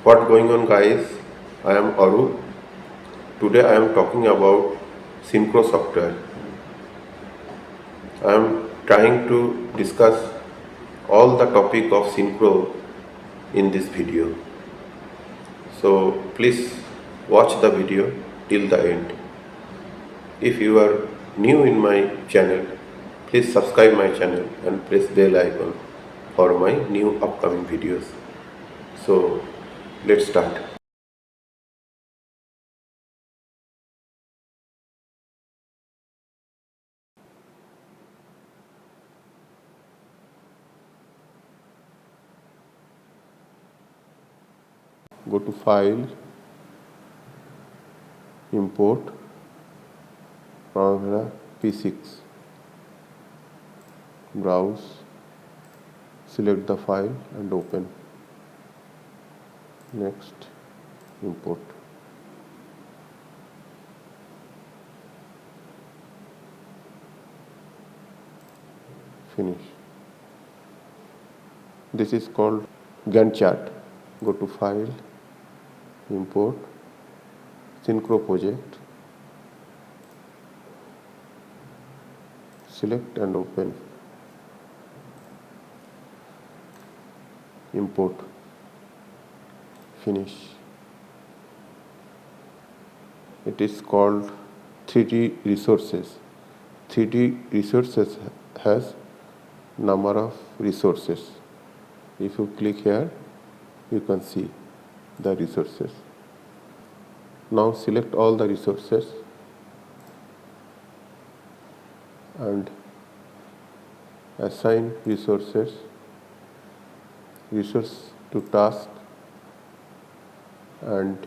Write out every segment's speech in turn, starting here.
What going on, guys? I am Aru. Today I am talking about Synchro software. I am trying to discuss all the topic of Synchro in this video. So please watch the video till the end. If you are new in my channel, please subscribe my channel and press bell icon for my new upcoming videos. So let's start. Go to File, Import, Primavera P6. Browse, select the file and open. Next, import. Finish. This is called Gantt chart. Go to File, Import, Synchro project. Select and open. Import. Finish. It is called 3D resources. 3D resources has number of resources. If you click here, you can see the resources. Now select all the resources and assign resource to task and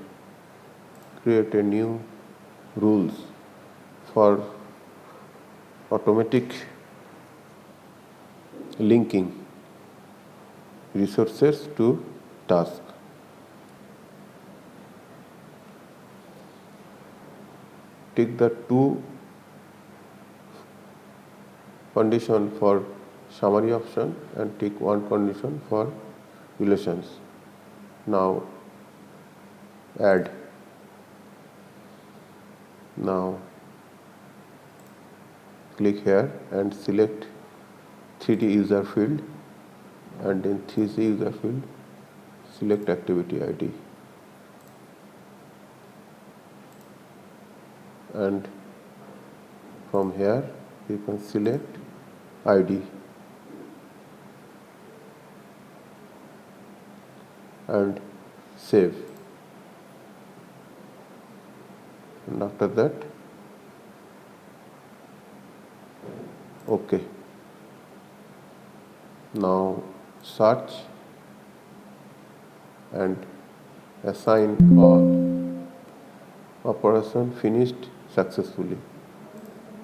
create a new rules for automatic linking resources to task. Take the two condition for summary option and take one condition for relations. Now add. Now click here and select 3D user field, and in 3D user field select activity ID and from here you can select ID and save, and after that OK. Now search and assign all. Operation finished successfully.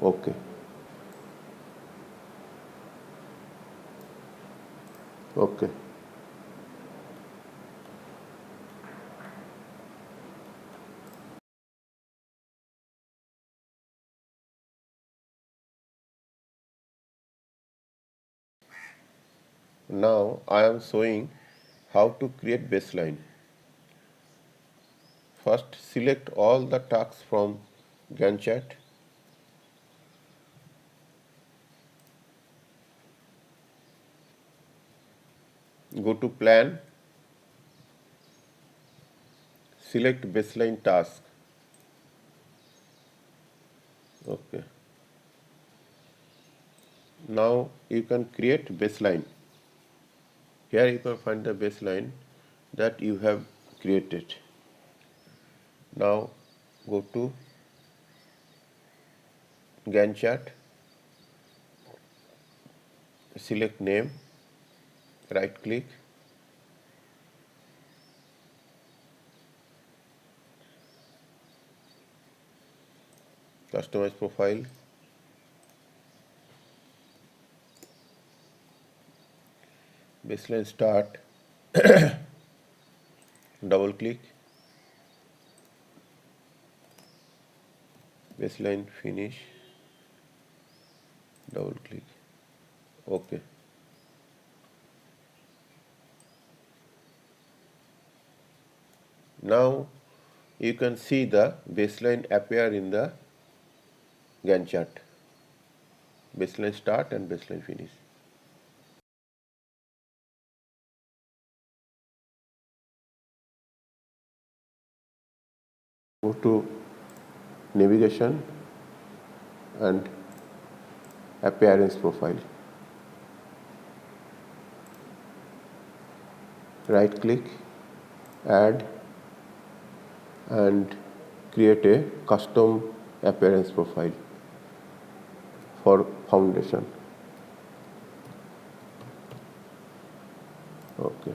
OK. OK. Now I am showing how to create baseline. First select all the tasks from Gantt chart. Go to plan, select baseline task. Okay. Now you can create baseline. Here you can find the baseline that you have created. Now go to Gantt chart, select name, right click, customize profile, baseline start, double click, baseline finish, double click, OK. Now you can see the baseline appear in the Gantt chart. Baseline start and baseline finish. Go to navigation and appearance profile. Right click, add and create a custom appearance profile for foundation. Okay.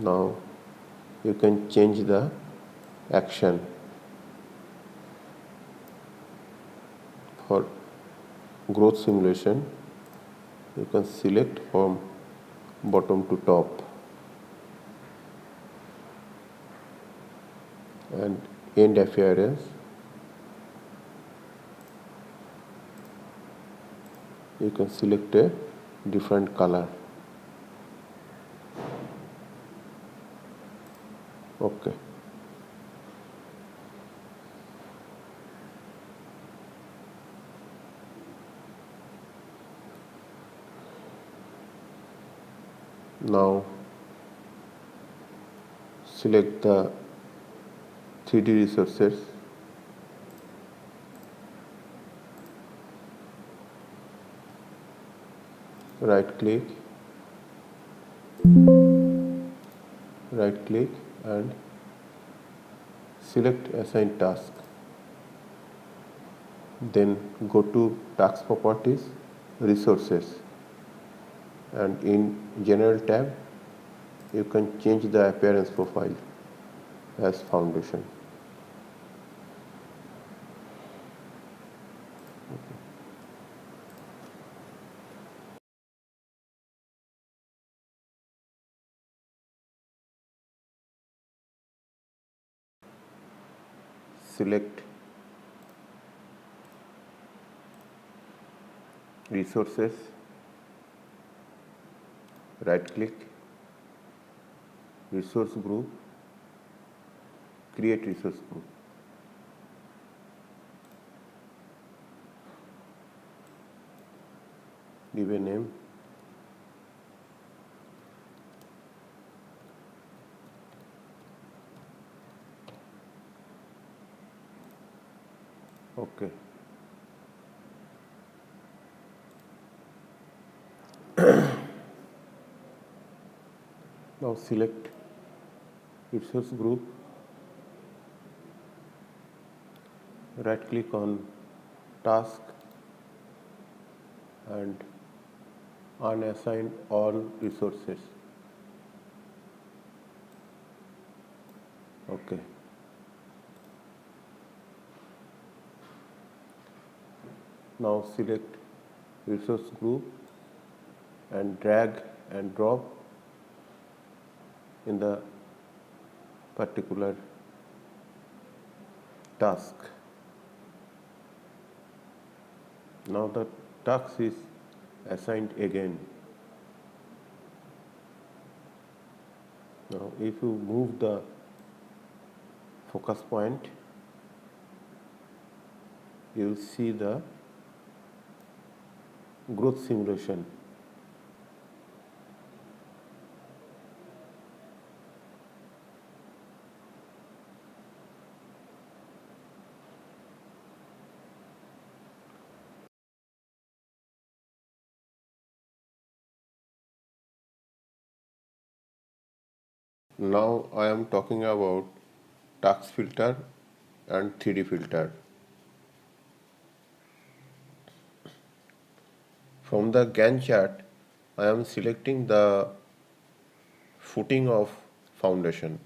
Now you can change the action for growth simulation. You can select from bottom to top and end appearance. You can select a different color. Okay. Now select the 3D resources. Right click and select assign task. Then go to task properties, resources, and in general tab you can change the appearance profile as foundation. Select resources, right click, resource group, create resource group. Give a name. Okay. Now select resource group, right click on task and unassign all resources. Okay. Now select resource group and drag and drop in the particular task. Now the task is assigned again. Now if you move the focus point, you will see the growth simulation. Now I am talking about task filter and 3D filter. From the Gantt chart, I am selecting the footing of foundation.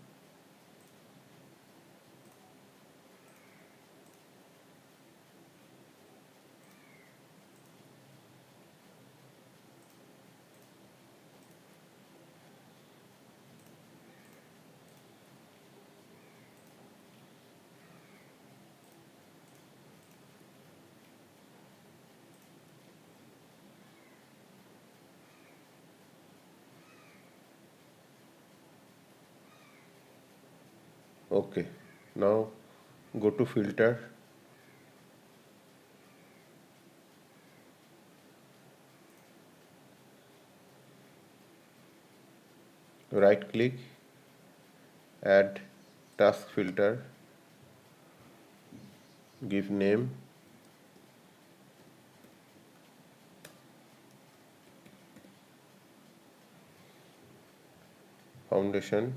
Okay, now go to filter, right click, add task filter, give name, foundation,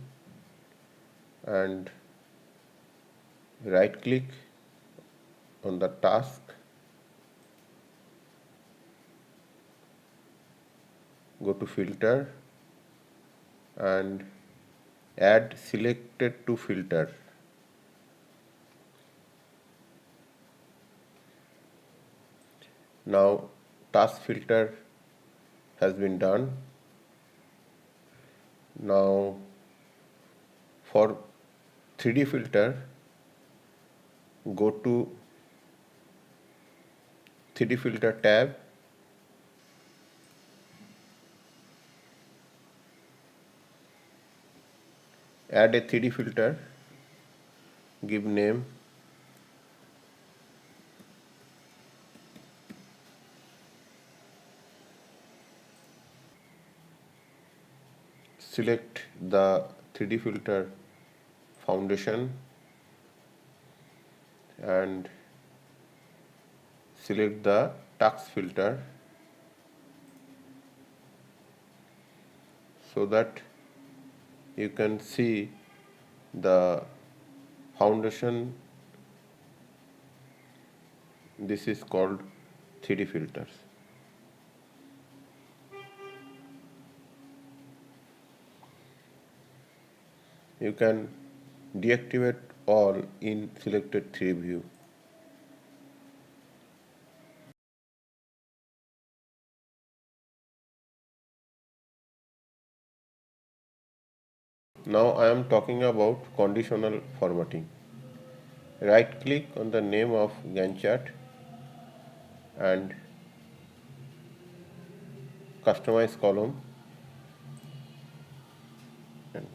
and right click on the task, go to filter and add selected to filter. Now task filter has been done. Now for 3D filter, go to 3D filter tab, add a 3D filter, give name, select the 3D filter foundation and select the task filter so that you can see the foundation. This is called 3D filters. You can deactivate all in selected 3D view. Now I am talking about conditional formatting. Right click on the name of Gantt chart and customize column and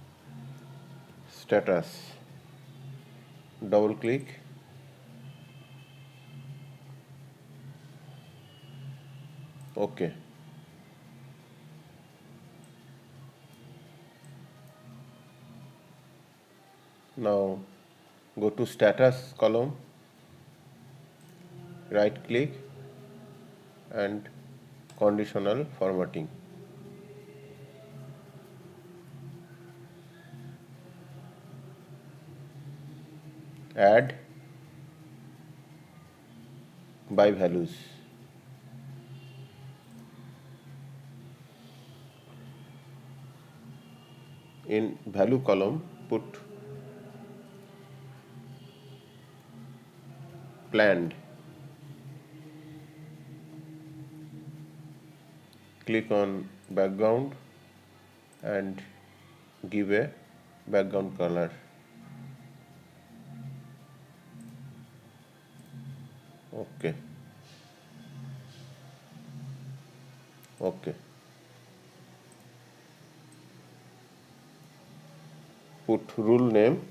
status. Double click, OK. Now go to status column, right click and conditional formatting. Add by values. In value column, put planned. Click on background and give a background color. OK. OK. Put rule name,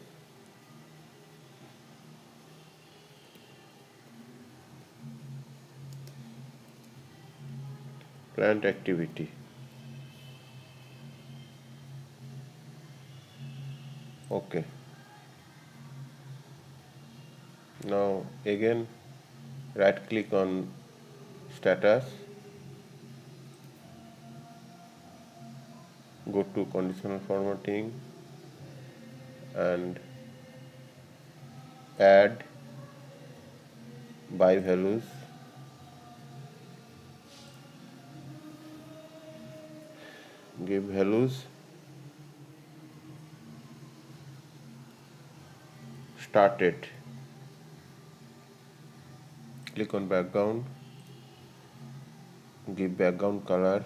planned activity. OK. Now again right click on status, go to conditional formatting and add by values. Give values, started. Click on background, give background color.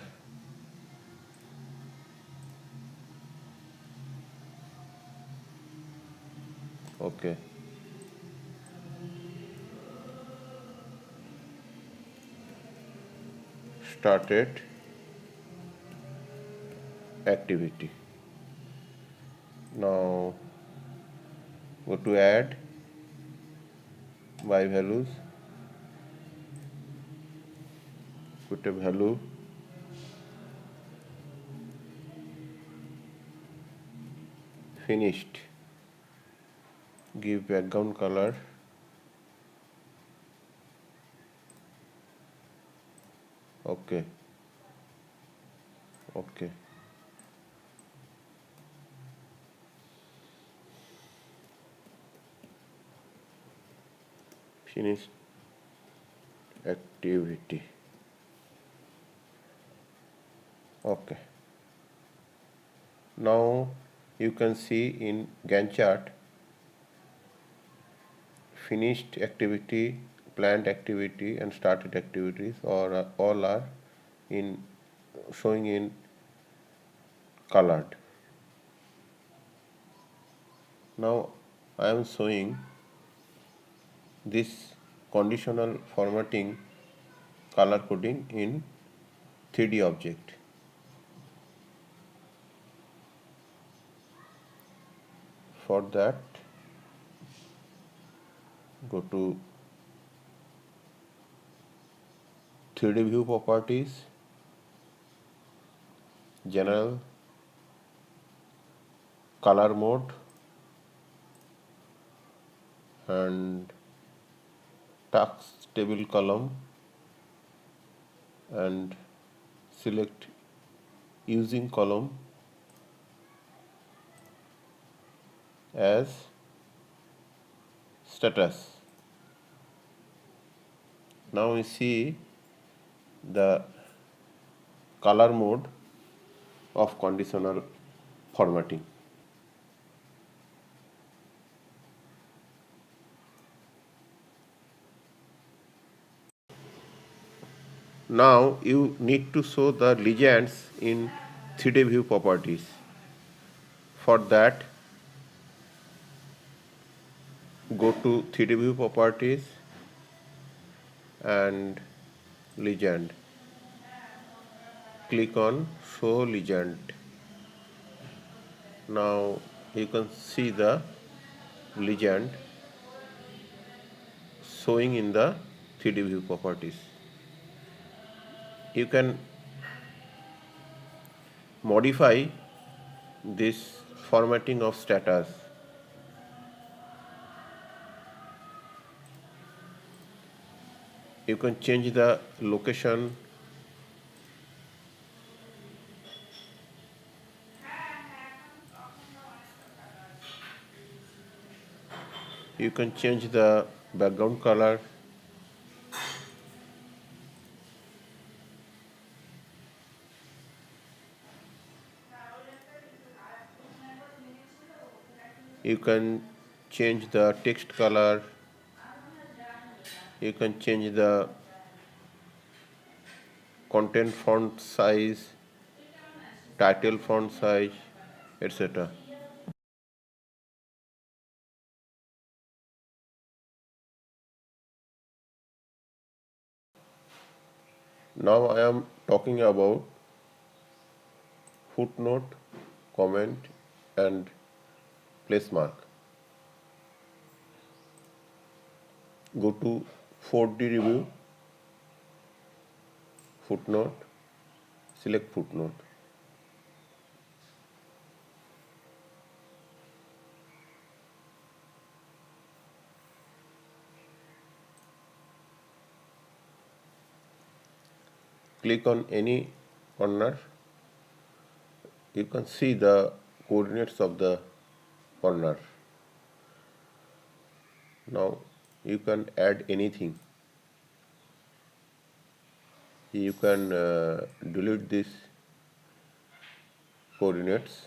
OK. Started activity. Now Go to add by values, put a value, finished, give background color, okay, okay. Finish activity, okay. Now you can see in Gantt chart finished activity, planned activity and started activities or all are in showing in colored. Now I am showing this conditional formatting color coding in 3D object. For that, go to 3D view properties, general, color mode and task table column and select using column as status. Now we see the color mode of conditional formatting. Now you need to show the legends in 3D view properties. For that, go to 3D view properties and legend. Click on show legend. Now you can see the legend showing in the 3D view properties. You can modify this formatting of status. You can change the location, you can change the background color, you can change the text color, you can change the content font size, title font size, etc. Now I am talking about footnote, comment and place mark. Go to 4D review, footnote, select footnote. Click on any corner. You can see the coordinates of the corner. Now you can add anything. You can delete these coordinates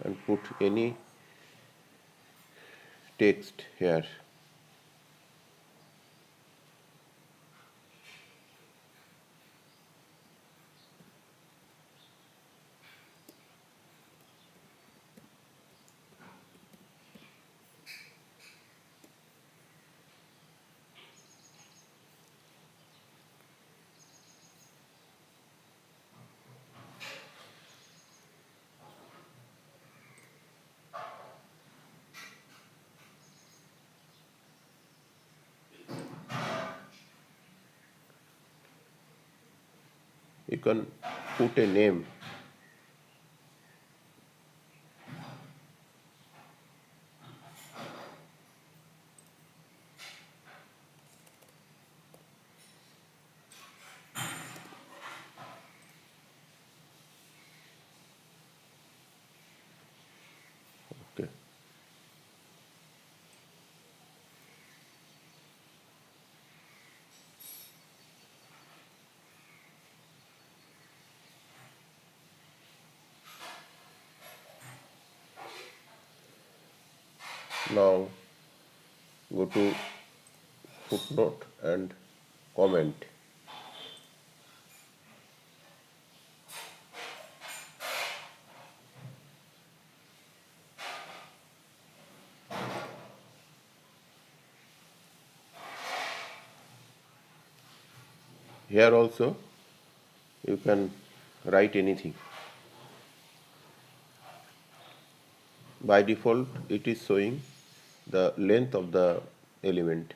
and put any text here. can put a name. Okay. Now go to footnote and comment. Here also you can write anything. By default it is showing the length of the element.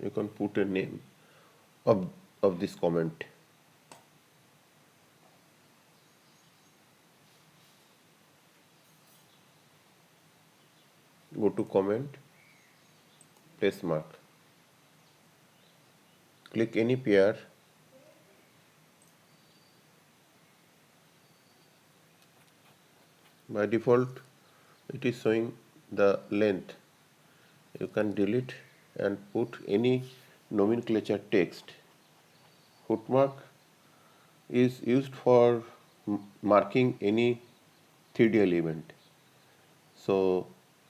You can put a name of, of this comment. Go to comment, place mark. Click any pair. By default it is showing the length. You can delete and put any nomenclature text. Footmark is used for marking any 3D element. So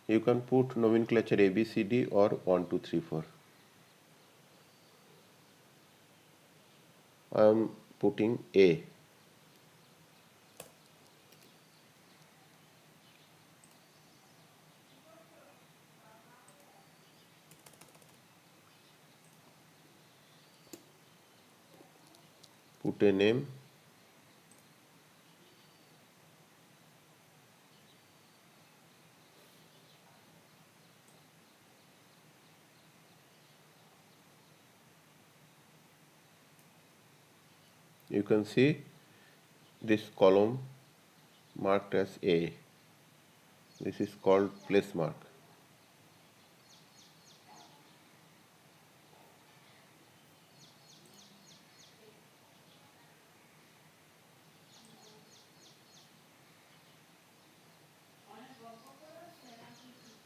you can put nomenclature ABCD or 1 2 3 4. I am putting A. Put a name. You can see this column marked as A. This is called place mark.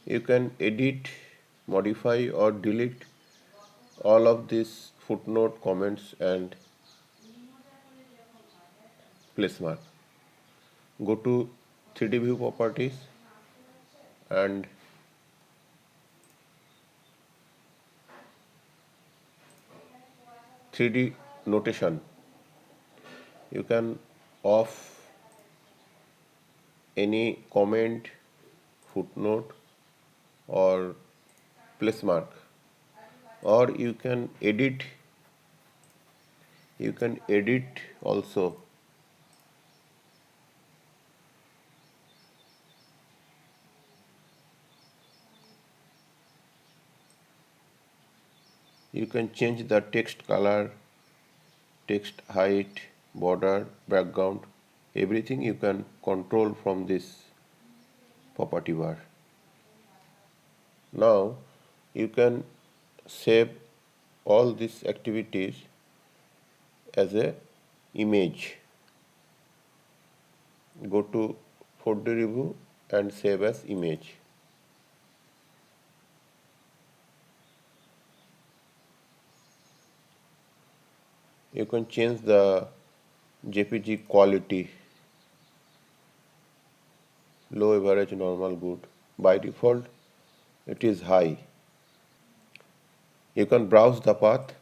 You can edit, modify or delete all of these footnote, comments and place mark. Go to 3D view properties and (3D) notation. You can off any comment, footnote or place mark, or you can edit also. You can change the text color, text height, border, background, everything you can control from this property bar. Now you can save all these activities as a image. Go to 4D review and save as image. You can change the JPG quality, low, average, normal, good. By default it is high. You can browse the path.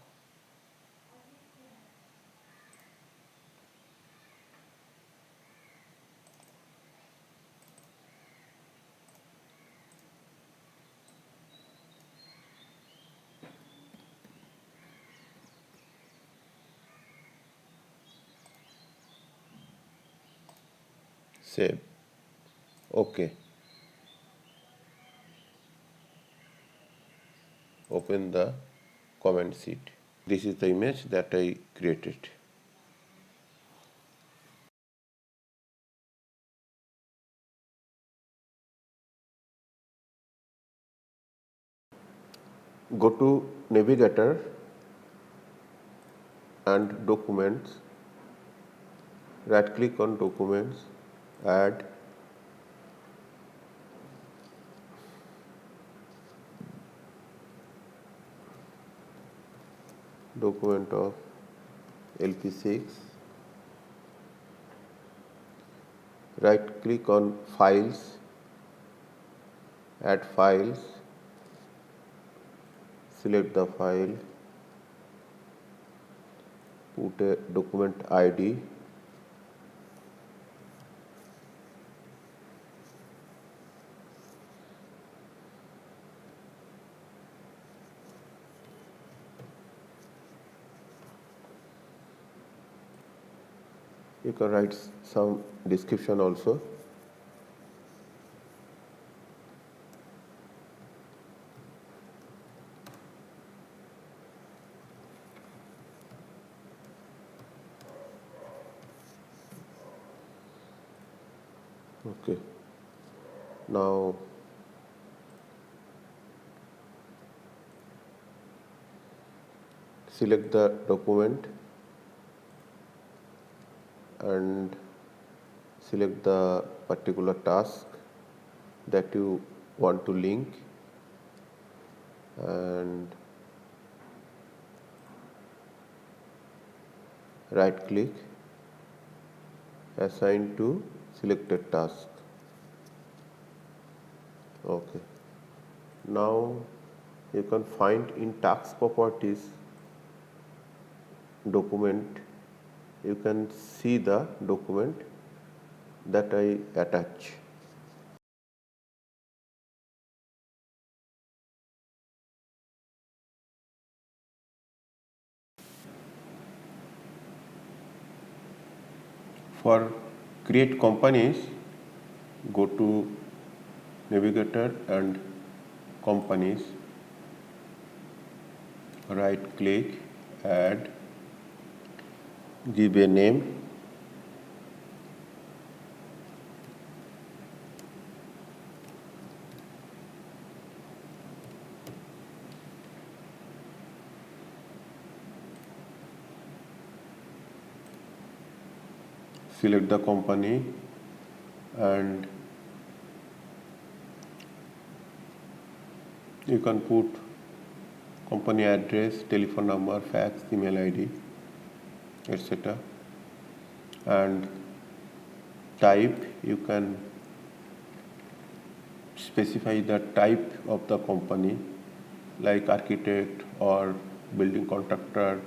Save. OK. Open the comment sheet. This is the image that I created. Go to Navigator and Documents. Right click on Documents, Add, document of LP6. Right click on Files, Add Files, select the file, put a document ID, you can write some description also. Okay, now select the document and select the particular task that you want to link and right click, assign to selected task. Okay, now you can find in task properties document, you can see the document that I attach. For create companies, go to Navigator and companies, right click, add, give a name, select the company and you can put company address, telephone number, fax, email ID, etc. And type, you can specify the type of the company like architect or building contractor,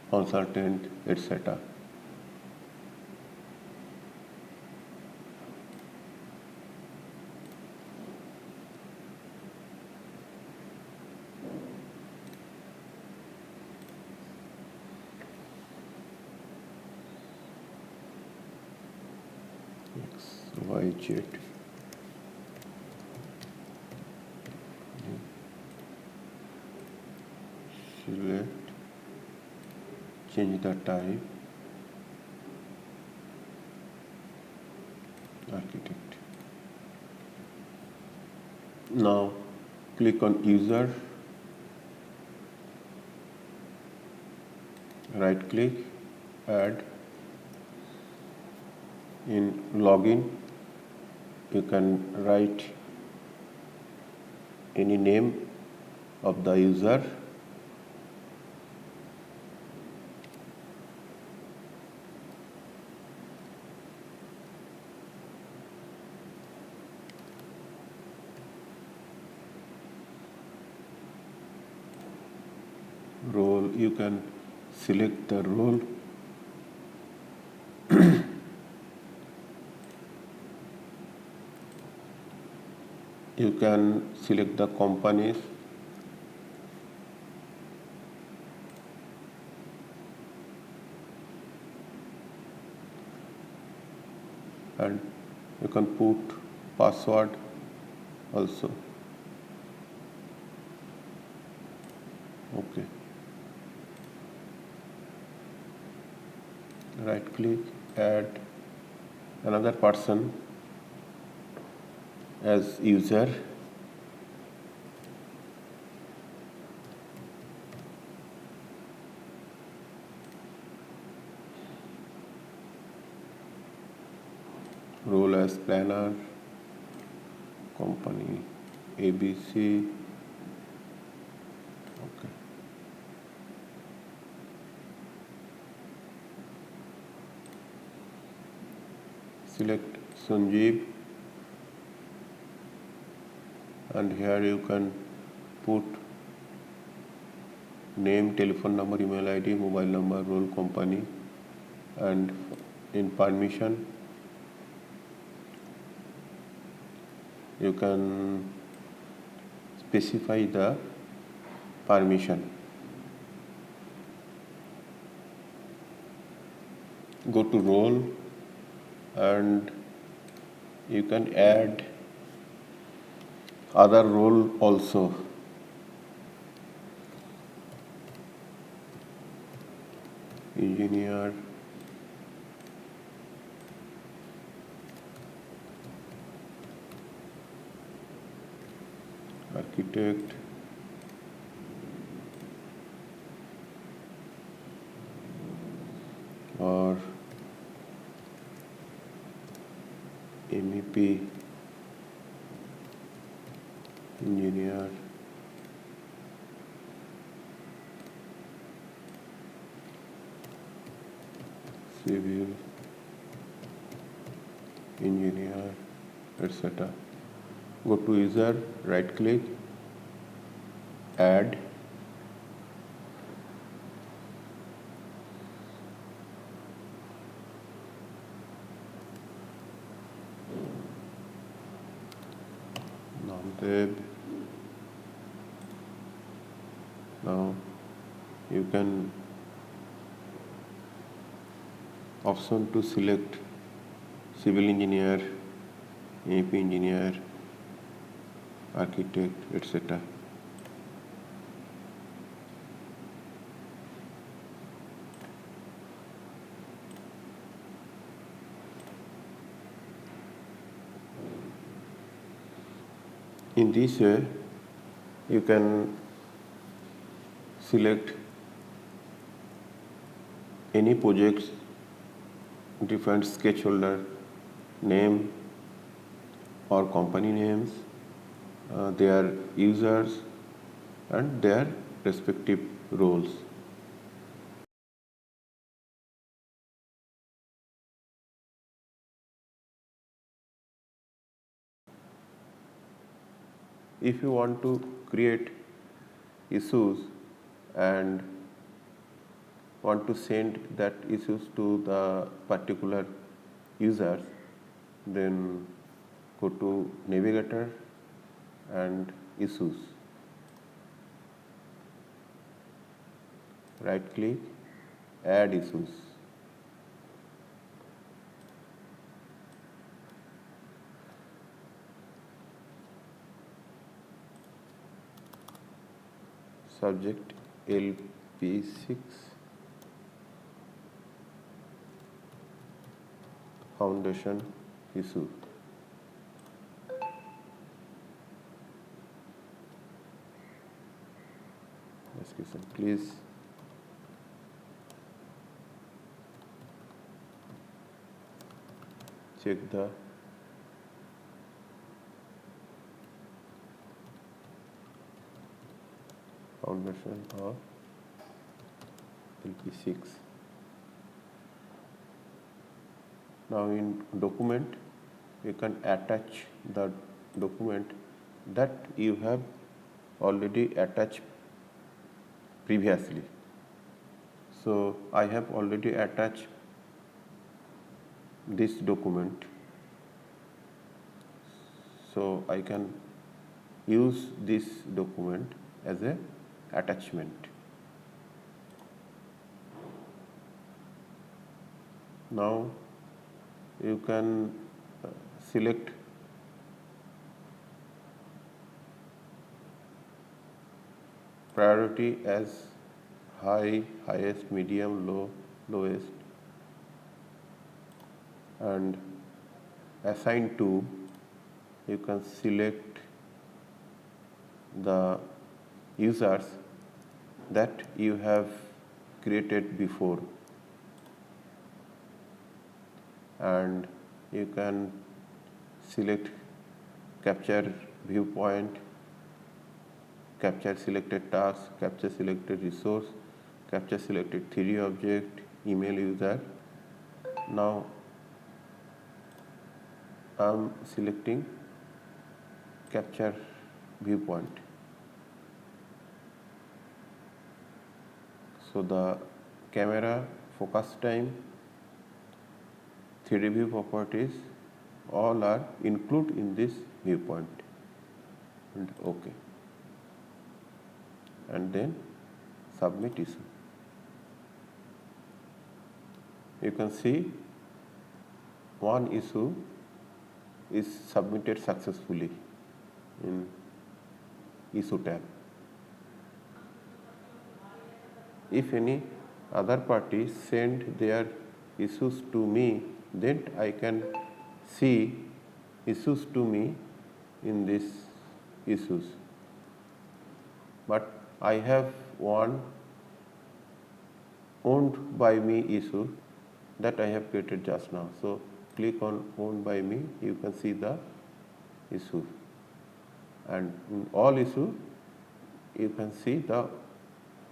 consultant, etc. X, Y, Z. Select, change the type, architect. Now click on user, right click, add. In login, you can write any name of the user. role, you can select the role. You can select the companies. And you can put password also. Okay. Right click, add another person as user. Role as planner, company ABC. Okay. Select Sanjeev, and here you can put name, telephone number, email ID, mobile number, role, company, and in permission you can specify the permission. Go to role and you can add other role also. Engineer, architect, or MEP engineer, civil engineer, etc. Go to user, right click, add, Namdev. Now you can option to select civil engineer, MEP engineer, architect, etc. In this way, you can select any projects, different stakeholder name or company names, their users and their respective roles. If you want to create issues and want to send that issues to the particular users, then go to navigator and issues. Right click, add issues. Subject LP6, foundation issue. Description. Please check the foundation of LP6. Now in document, you can attach the document that you have already attached previously. So I have already attached this document, so I can use this document as a attachment. Now you can select priority as high, highest, medium, low, lowest, and assign to, you can select the users that you have created before, and you can select capture viewpoint, capture selected task, capture selected resource, capture selected 3D object, email user. Now I am selecting capture viewpoint. So the camera, focus time, 3D view properties, all are included in this viewpoint, and OK, and then submit issue. You can see one issue is submitted successfully in issue tab. If any other party send their issues to me, then I can see issues to me in this issues. But I have one owned by me issue that I have created just now. So click on owned by me, you can see the issue, and in all issues you can see the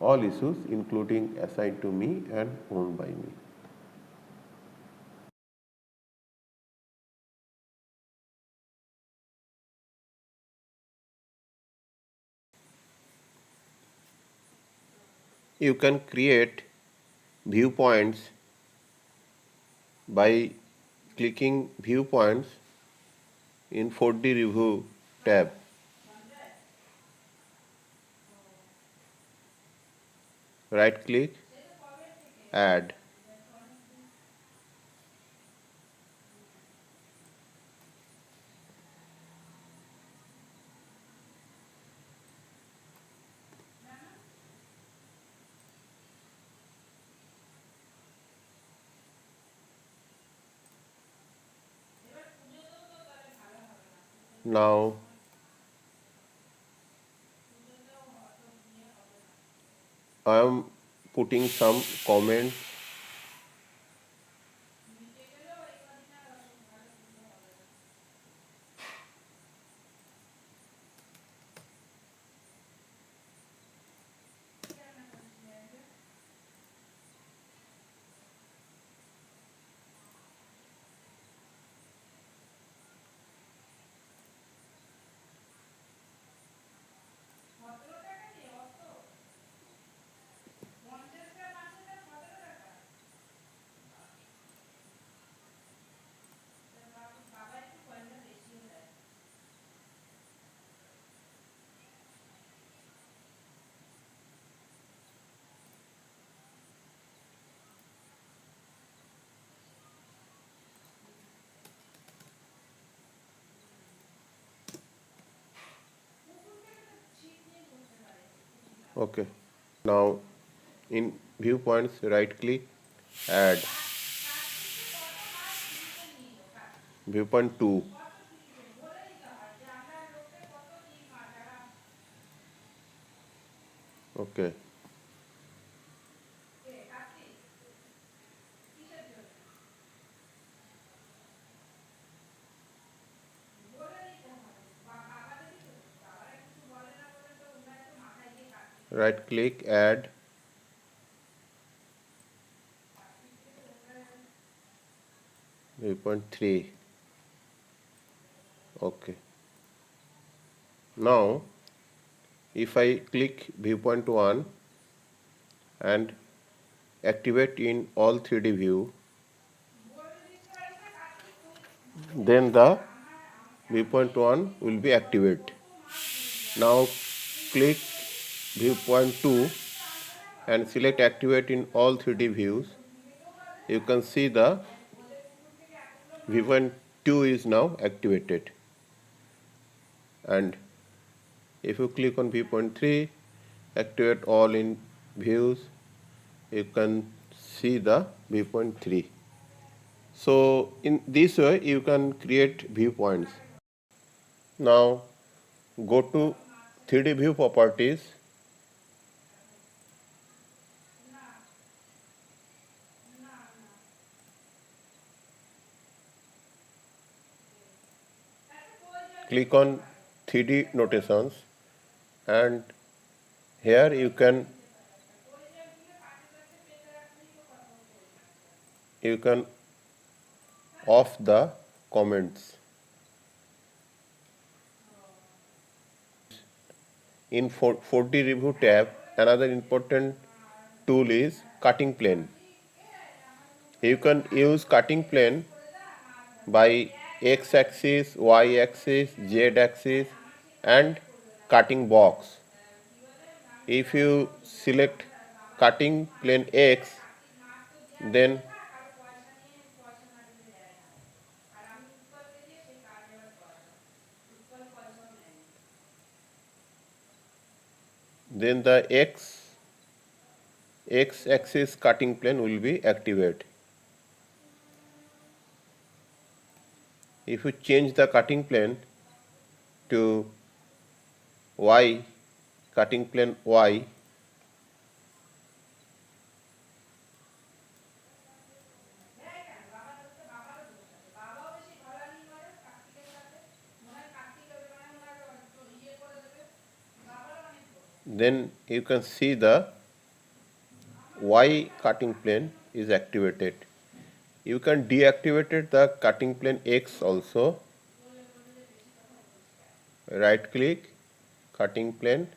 all issues including assigned to me and owned by me. You can create viewpoints by clicking viewpoints in 4D review tab. Right click, add. Now I am putting some comments. Okay. Now in viewpoints, right click, add. Viewpoint 2. Okay. Right click, add. Viewpoint 3. Okay. Now if I click viewpoint 1 and activate in all 3D view, then the viewpoint 1 will be activated. Now click viewpoint 2 and select activate in all 3D views. You can see the viewpoint 2 is now activated. And if you click on viewpoint 3, activate all in views, you can see the viewpoint 3. So in this way you can create viewpoints. Now go to 3D view properties. Click on 3D notations, and here you can off the comments. In 4D review tab, another important tool is cutting plane. You can use cutting plane by x-axis, y-axis, z-axis and cutting box. If you select cutting plane X, then the x-axis cutting plane will be activated. If you change the cutting plane to Y, cutting plane Y, then you can see the Y cutting plane is activated. You can deactivate the cutting plane X also. Right click, cutting plane,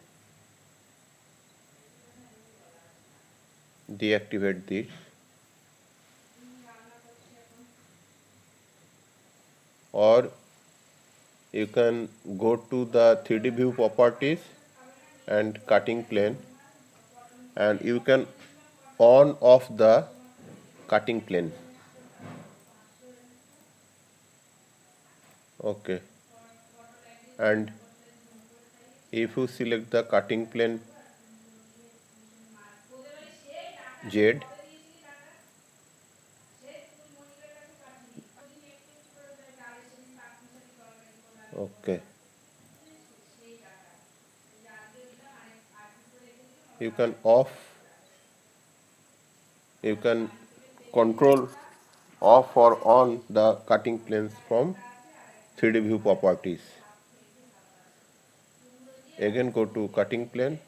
deactivate this. Or you can go to the 3D view properties and cutting plane, and you can on off the cutting plane. Okay, and if you select the cutting plane Z, okay, you can control off or on the cutting planes from 3D view properties. Again go to cutting plane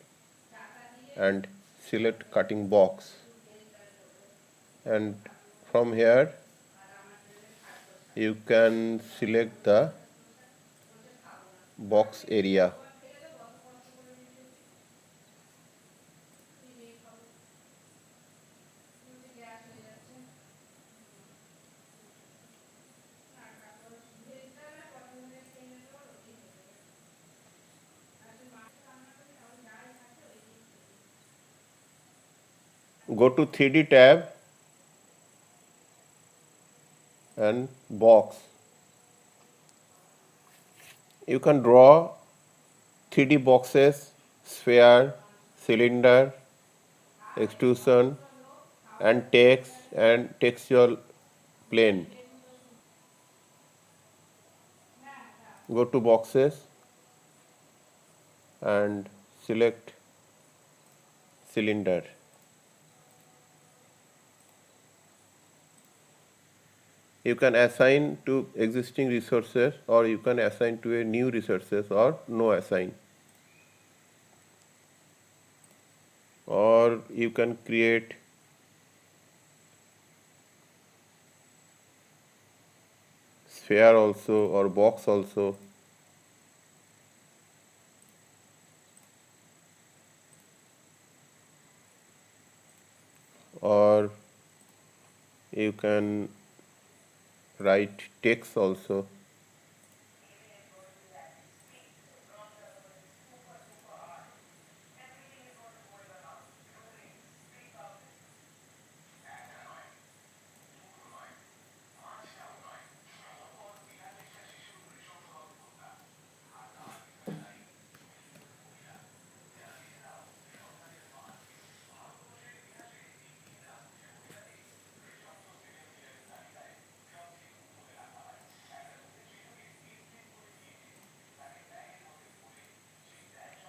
and select cutting box, and from here you can select the box area. Go to 3D tab and box. You can draw 3D boxes, sphere, cylinder, extrusion and text and textual plane. Go to boxes and select cylinder. You can assign to existing resources, or you can assign to a new resources, or no assign. Or you can create sphere also or box also. Or can write text also.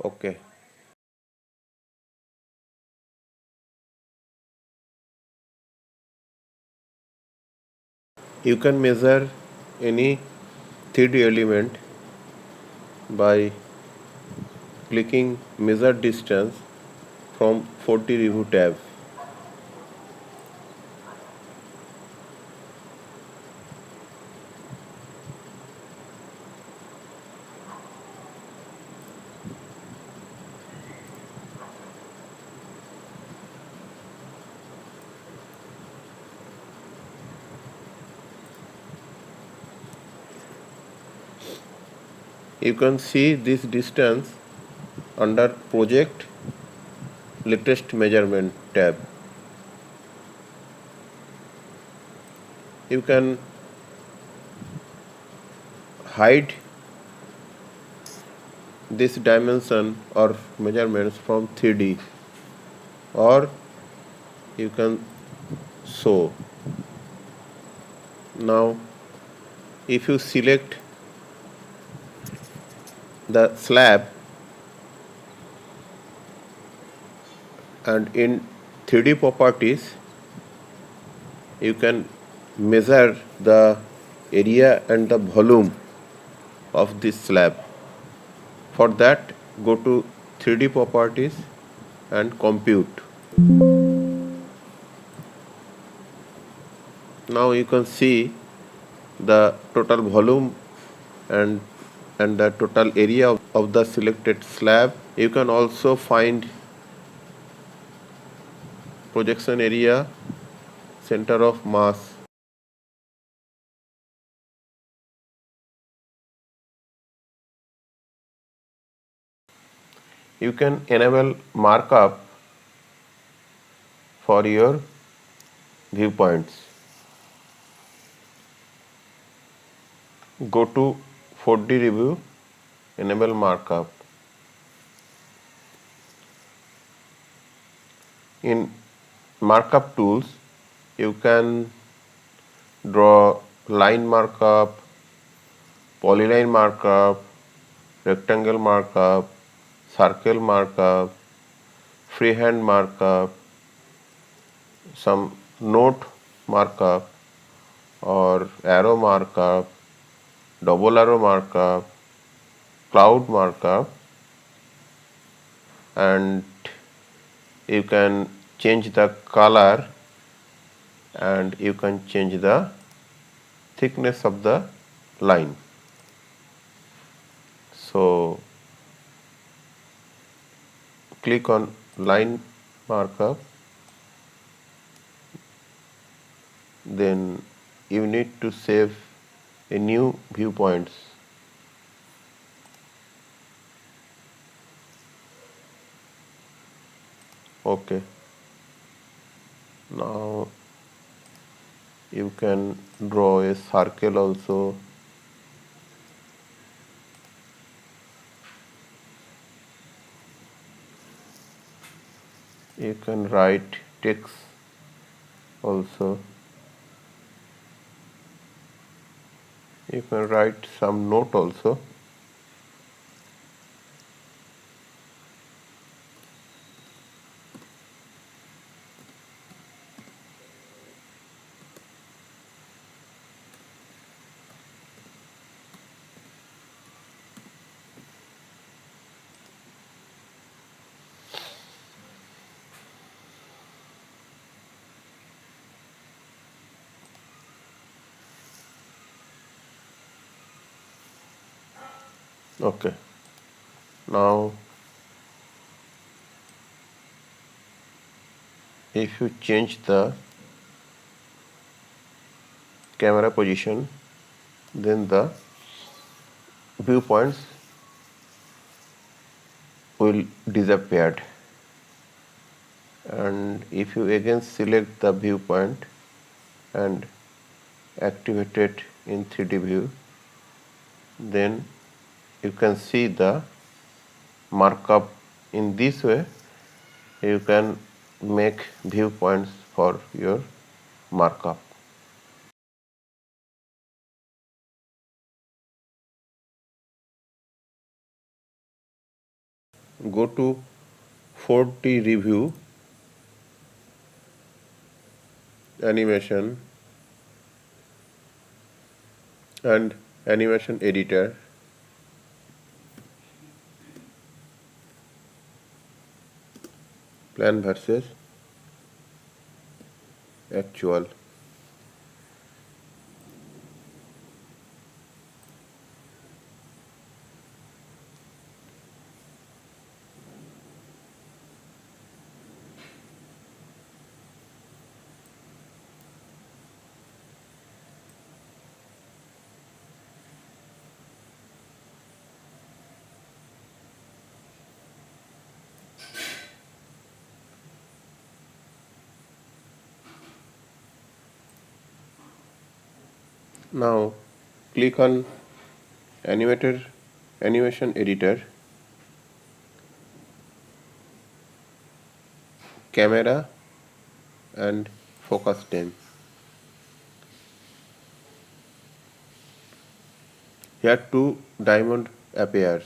Okay. You can measure any 3D element by clicking measure distance from 4D review tab. You can see this distance under project latest measurement tab. You can hide this dimension or measurements from 3D, or you can show. Now if you select the slab and in 3D properties you can measure the area and the volume of this slab. For that, go to 3D properties and compute. Now you can see the total volume and the total area of the selected slab. You can also find projection area, center of mass. You can enable markup for your viewpoints. Go to 4D review, enable markup. In markup tools, you can draw line markup, polyline markup, rectangle markup, circle markup, freehand markup, some note markup or arrow markup, double arrow markup, cloud markup, and you can change the color and you can change the thickness of the line. So click on line markup, then you need to save a new viewpoints. Okay, now you can draw a circle also. You can write text also. You can write some note also. Okay, now if you change the camera position, then the viewpoints will disappear, and if you again select the viewpoint and activate it in 3D view, then you can see the markup. In this way you can make viewpoints for your markup. Go to 4D review, animation and animation editor, plan versus actual. Now click on animation editor, camera and focus time. Here two diamond appears.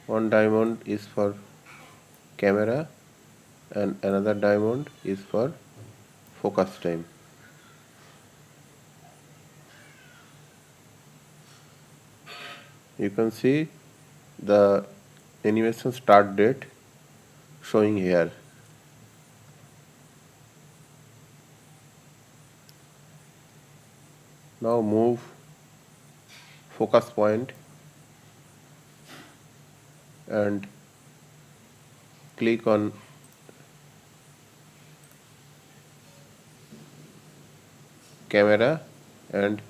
One diamond is for camera and another diamond is for focus time. You can see the animation start date showing here. Now move focus point and click on camera and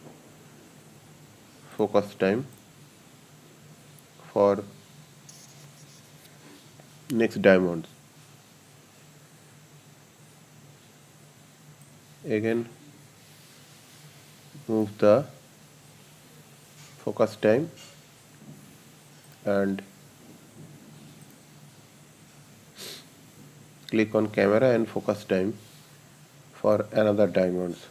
focus time for next diamonds. Again move the focus time and click on camera and focus time for another diamonds.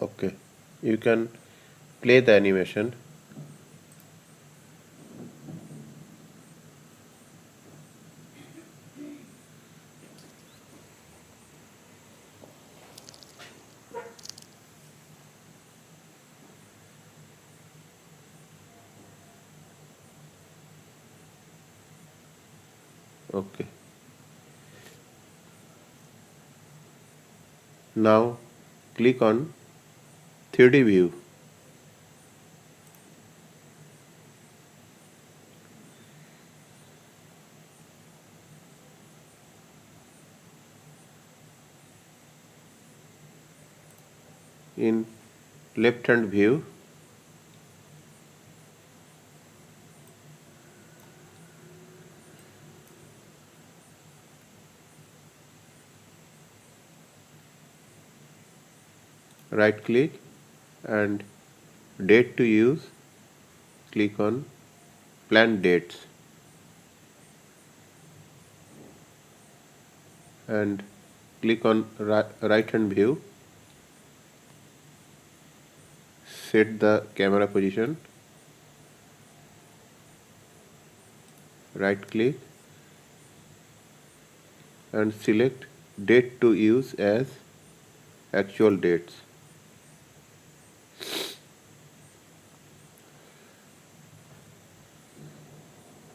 Okay, you can play the animation. Okay, now click on 3D view. In left hand view, right click, and date to use, click on plan dates and click on right hand view, set the camera position, right click and select date to use as actual dates.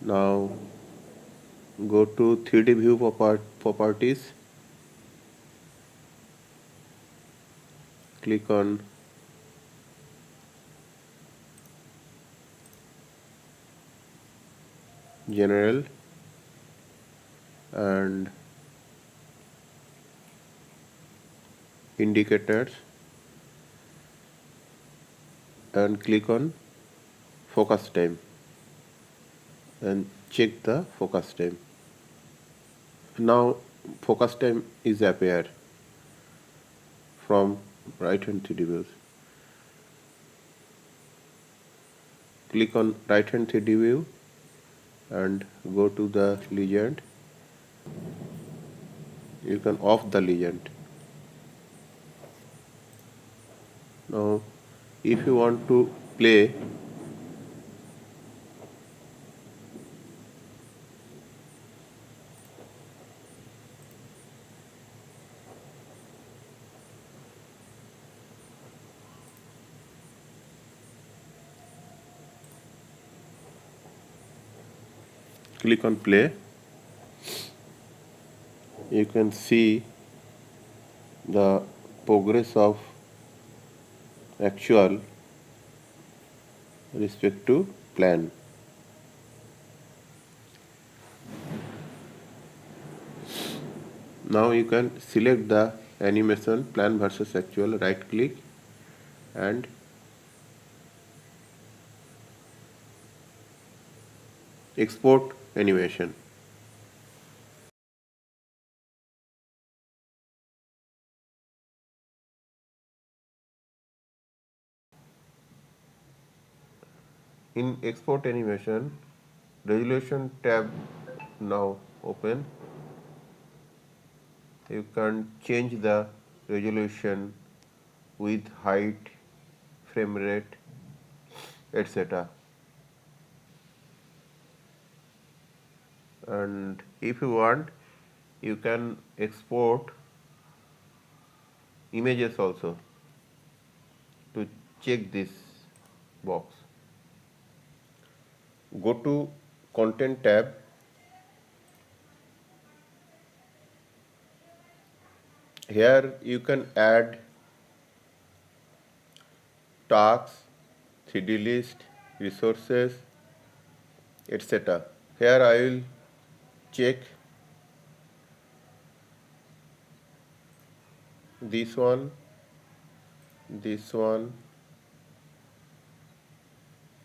Now go to 3D view properties, click on general and indicators and click on focus time and check the focus time. Now focus time is appear from right hand 3D views. Click on right hand 3D view and go to the legend. You can off the legend. Now if you want to play, click on play. You can see the progress of actual respect to plan. Now you can select the animation plan versus actual, right click and export animation. In export animation, resolution tab now open. You can change the resolution, width, height, frame rate, etc. And if you want, you can export images also. To check this box, go to content tab. Here you can add tasks, 3D list, resources, etc. Here I will check this one,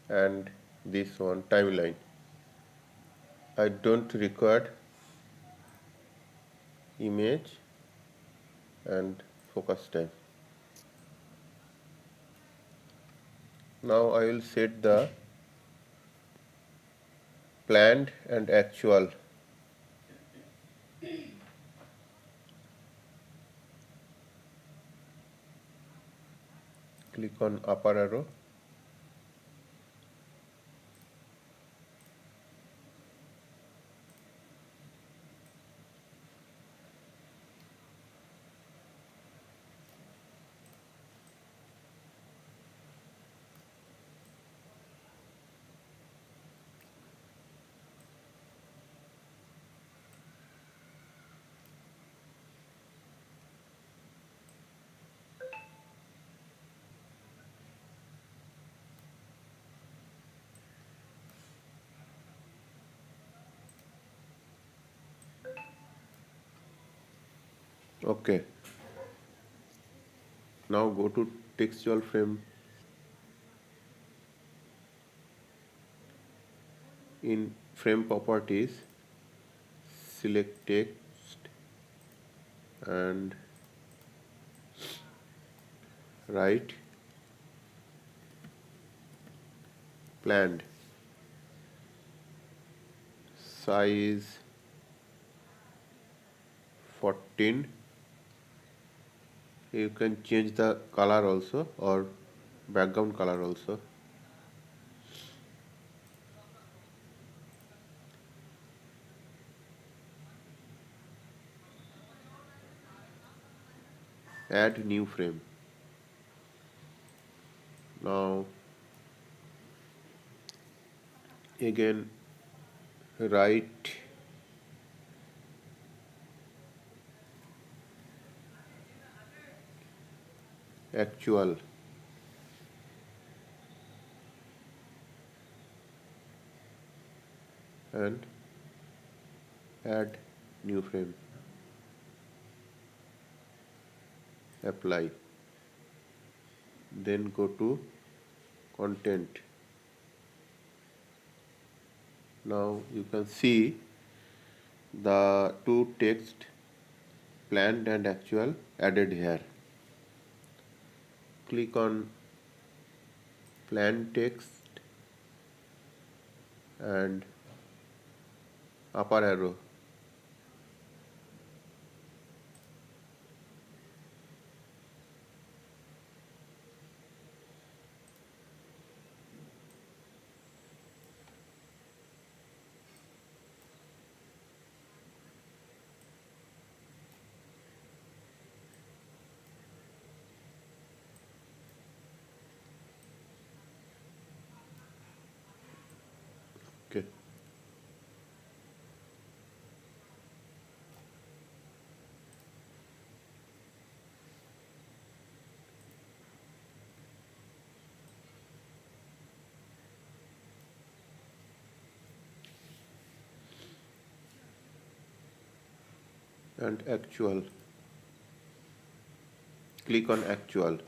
and this one, timeline. I don't require image and focus time. Now I will set the planned and actual. Click on upper arrow. Okay. Now go to textual frame. In frame properties, select text and write planned. size 14. You can change the color also or background color also. Add new frame. Now again write actual and add new frame. Apply. Then go to content. Now you can see the two text planned and actual added here. Click on planned text and upper arrow. Okay. And actual. Click on actual.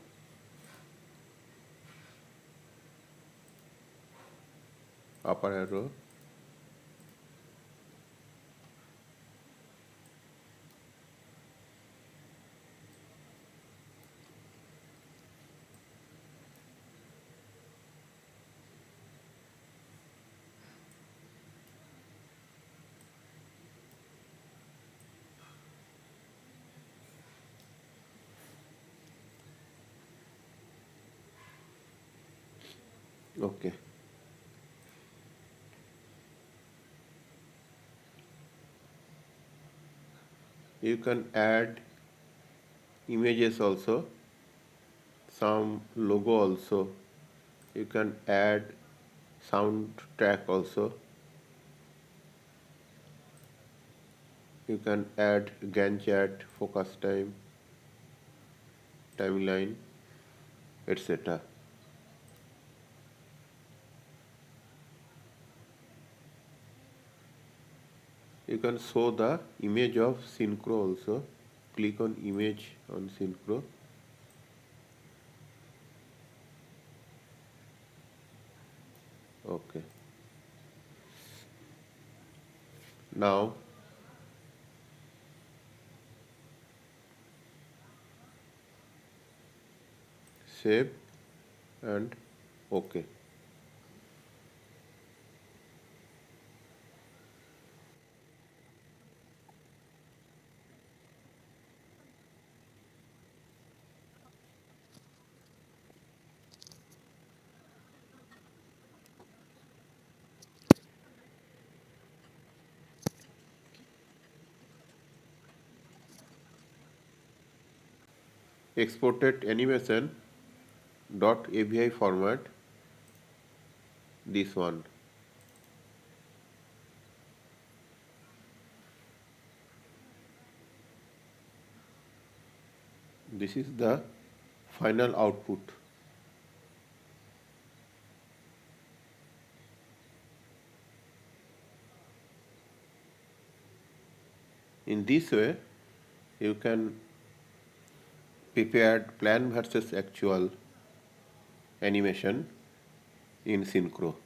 Upper arrow. Okay. You can add images also, some logo also. You can add soundtrack also. You can add Gantt chart, focus time, timeline, etc. You can show the image of Synchro also. Click on image on Synchro. Okay. Now save and OK. Exported animation .avi format, this one. This is the final output. In this way, you can prepare plan versus actual animation in Synchro.